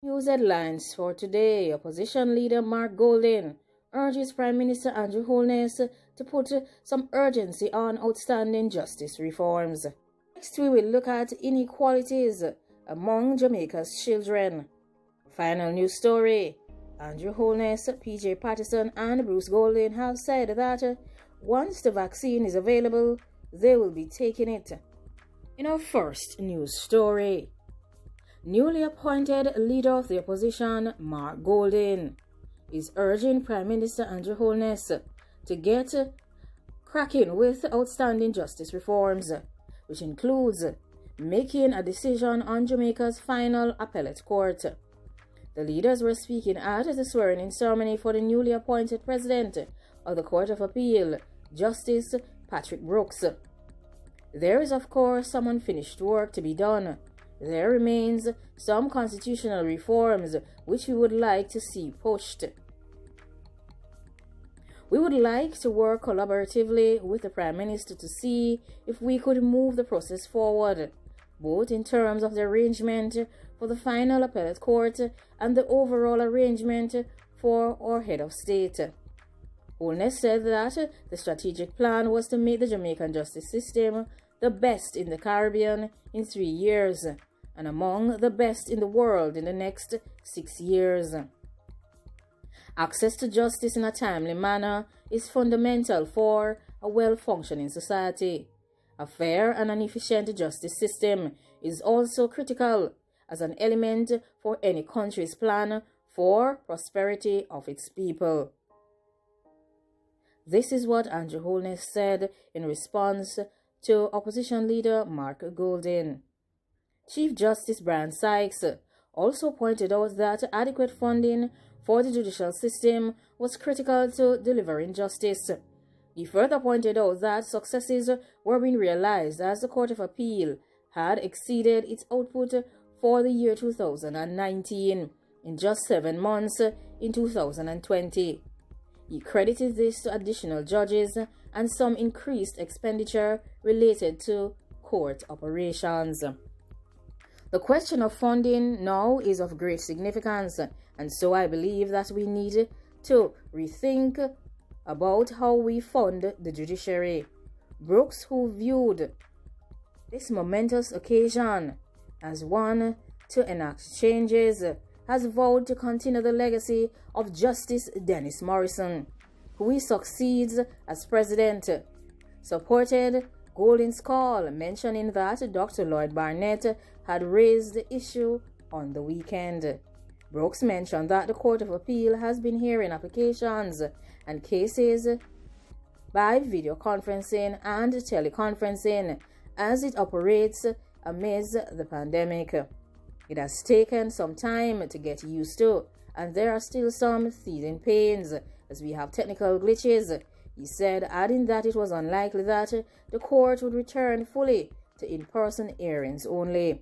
News headlines for today. Opposition leader Mark Goldin urges Prime Minister Andrew Holness to put some urgency on outstanding justice reforms. Next, we will look at inequalities among Jamaica's children. Final news story. Andrew Holness, PJ Patterson and Bruce Goldin have said that once the vaccine is available, they will be taking it. In our first news story, newly appointed leader of the opposition, Mark Goldin, is urging Prime Minister Andrew Holness to get cracking with outstanding justice reforms, which includes making a decision on Jamaica's final appellate court. The leaders were speaking at the swearing-in ceremony for the newly appointed president of the Court of Appeal, Justice Patrick Brooks. There is, of course, some unfinished work to be done. There remains some constitutional reforms which we would like to see pushed. We would like to work collaboratively with the Prime Minister to see if we could move the process forward, both in terms of the arrangement for the final appellate court and the overall arrangement for our head of state. Holness said that the strategic plan was to make the Jamaican justice system the best in the Caribbean in 3 years and among the best in the world in the next 6 years. Access to justice in a timely manner is fundamental for a well-functioning society. A fair and an efficient justice system is also critical as an element for any country's plan for prosperity of its people. This is what Andrew Holness said in response to opposition leader Mark Goldin. Chief Justice Brian Sykes also pointed out that adequate funding for the judicial system was critical to delivering justice. He further pointed out that successes were being realized as the Court of Appeal had exceeded its output for the year 2019 in just 7 months in 2020. He credited this to additional judges and some increased expenditure related to court operations. The question of funding now is of great significance, and so I believe that we need to rethink about how we fund the judiciary. Brooks, who viewed this momentous occasion as one to enact changes, has vowed to continue the legacy of Justice Dennis Morrison, who he succeeds as president, supported Goldin's call, mentioning that Dr. Lloyd Barnett had raised the issue on the weekend. Brooks mentioned that the Court of Appeal has been hearing applications and cases by video conferencing and teleconferencing as it operates amidst the pandemic. It has taken some time to get used to, and there are still some teething pains as we have technical glitches, he said, adding that it was unlikely that the court would return fully to in-person hearings only.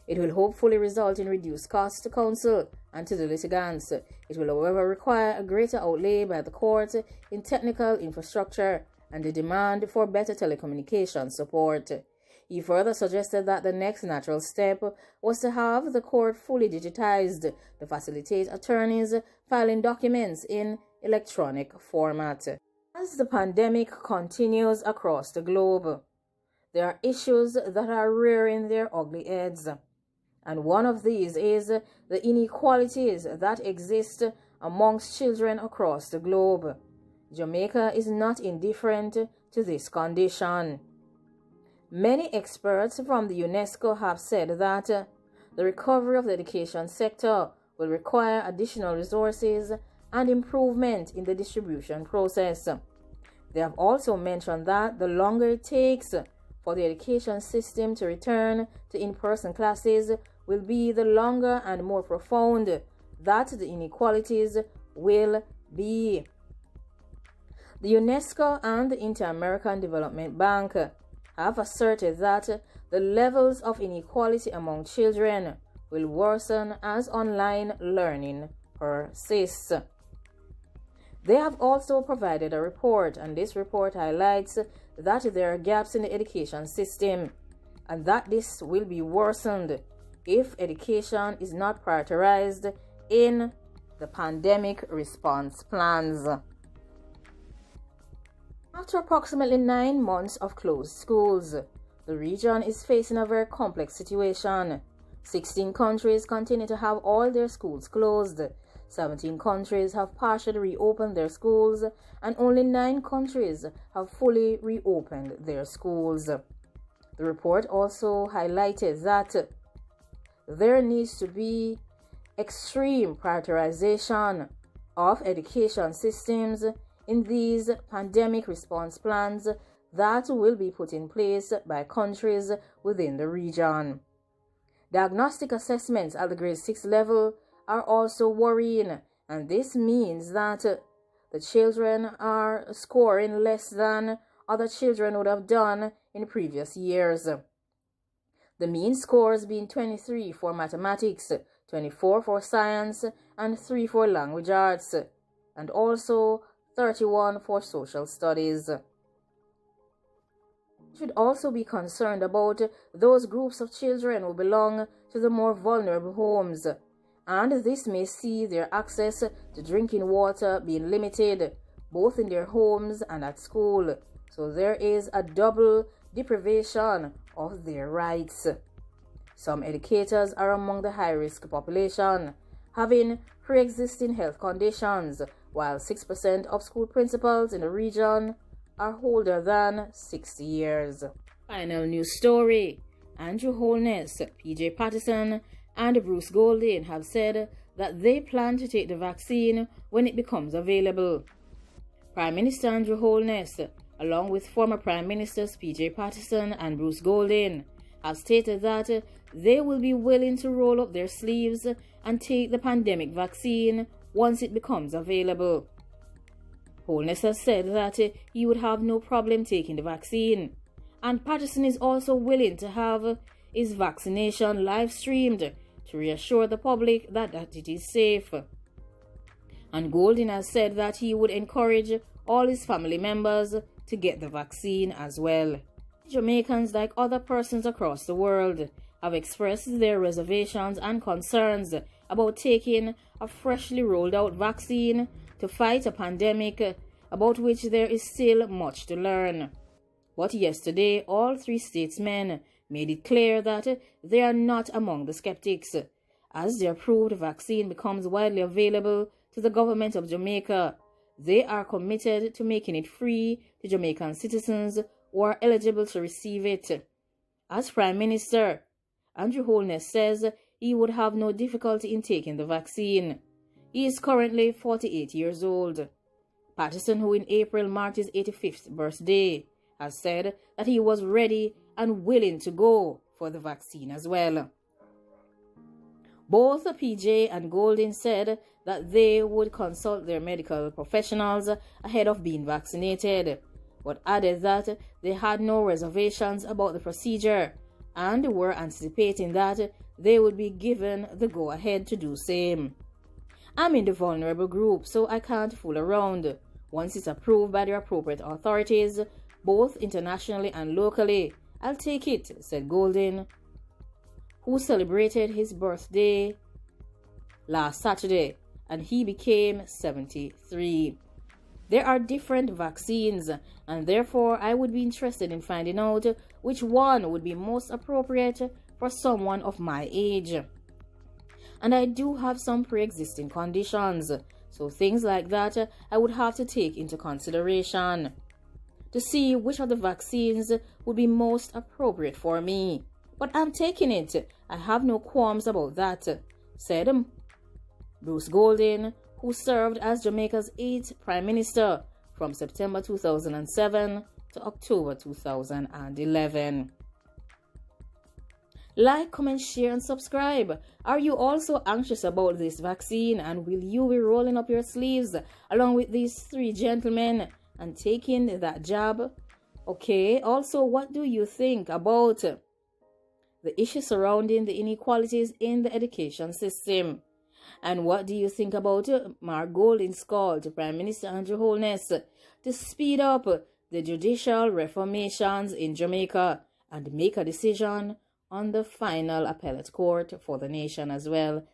It will hopefully result in reduced costs to counsel and to the litigants. It will, however, require a greater outlay by the court in technical infrastructure and the demand for better telecommunication support. He further suggested that the next natural step was to have the court fully digitized to facilitate attorneys filing documents in electronic format. As the pandemic continues across the globe, there are issues that are rearing their ugly heads. And one of these is the inequalities that exist amongst children across the globe. Jamaica is not indifferent to this condition. Many experts from the UNESCO have said that the recovery of the education sector will require additional resources and improvement in the distribution process. They have also mentioned that the longer it takes for the education system to return to in-person classes will be the longer and more profound that the inequalities will be. The UNESCO and the Inter-American Development Bank have asserted that the levels of inequality among children will worsen as online learning persists. They have also provided a report, and this report highlights that there are gaps in the education system and that this will be worsened if education is not prioritized in the pandemic response plans. After approximately 9 months of closed schools, the region is facing a very complex situation. 16 countries continue to have all their schools closed. 17 countries have partially reopened their schools, and only 9 countries have fully reopened their schools. The report also highlighted that there needs to be extreme prioritization of education systems in these pandemic response plans that will be put in place by countries within the region. Diagnostic assessments at the grade 6 level are also worrying, and this means that the children are scoring less than other children would have done in previous years. The mean scores being 23 for mathematics, 24 for science, and 3 for language arts, and also 31 for social studies. We should also be concerned about those groups of children who belong to the more vulnerable homes, and this may see their access to drinking water being limited, both in their homes and at school. So there is a double deprivation of their rights. Some educators are among the high-risk population, having pre-existing health conditions, while 6% of school principals in the region are older than 60 years. Final news story. Andrew Holness, PJ Patterson, and Bruce Golding have said that they plan to take the vaccine when it becomes available. Prime Minister Andrew Holness, along with former Prime Ministers PJ Patterson and Bruce Golding, have stated that they will be willing to roll up their sleeves and take the pandemic vaccine once it becomes available. Holness has said that he would have no problem taking the vaccine, and Patterson is also willing to have his vaccination live streamed to reassure the public that it is safe. And Golding has said that he would encourage all his family members to get the vaccine as well. Jamaicans, like other persons across the world, have expressed their reservations and concerns about taking a freshly rolled out vaccine to fight a pandemic about which there is still much to learn. But yesterday, all 3 statesmen made it clear that they are not among the skeptics. As the approved vaccine becomes widely available to the government of Jamaica, they are committed to making it free to Jamaican citizens who are eligible to receive it. As Prime Minister, Andrew Holness says he would have no difficulty in taking the vaccine. He is currently 48 years old. Patterson, who in April marked his 85th birthday, has said that he was ready and willing to go for the vaccine as well. Both PJ and Golding said that they would consult their medical professionals ahead of being vaccinated, but added that they had no reservations about the procedure and were anticipating that they would be given the go-ahead to do same. I'm in the vulnerable group, so I can't fool around. Once it's approved by the appropriate authorities, both internationally and locally, I'll take it, said Golding, who celebrated his birthday last Saturday, and he became 73. There are different vaccines, and therefore I would be interested in finding out which one would be most appropriate for someone of my age. And I do have some pre-existing conditions, so things like that I would have to take into consideration to see which of the vaccines would be most appropriate for me. But I'm taking it. I have no qualms about that, said Bruce Golding, who served as Jamaica's 8th Prime Minister from September 2007 to October 2011. Like, comment, share, and subscribe. Are you also anxious about this vaccine, and will you be rolling up your sleeves along with these 3 gentlemen and taking that jab? Okay, also, what do you think about the issue surrounding the inequalities in the education system? And what do you think about Mark Golding's call to Prime Minister Andrew Holness to speed up the judicial reformations in Jamaica and make a decision on the final appellate court for the nation as well.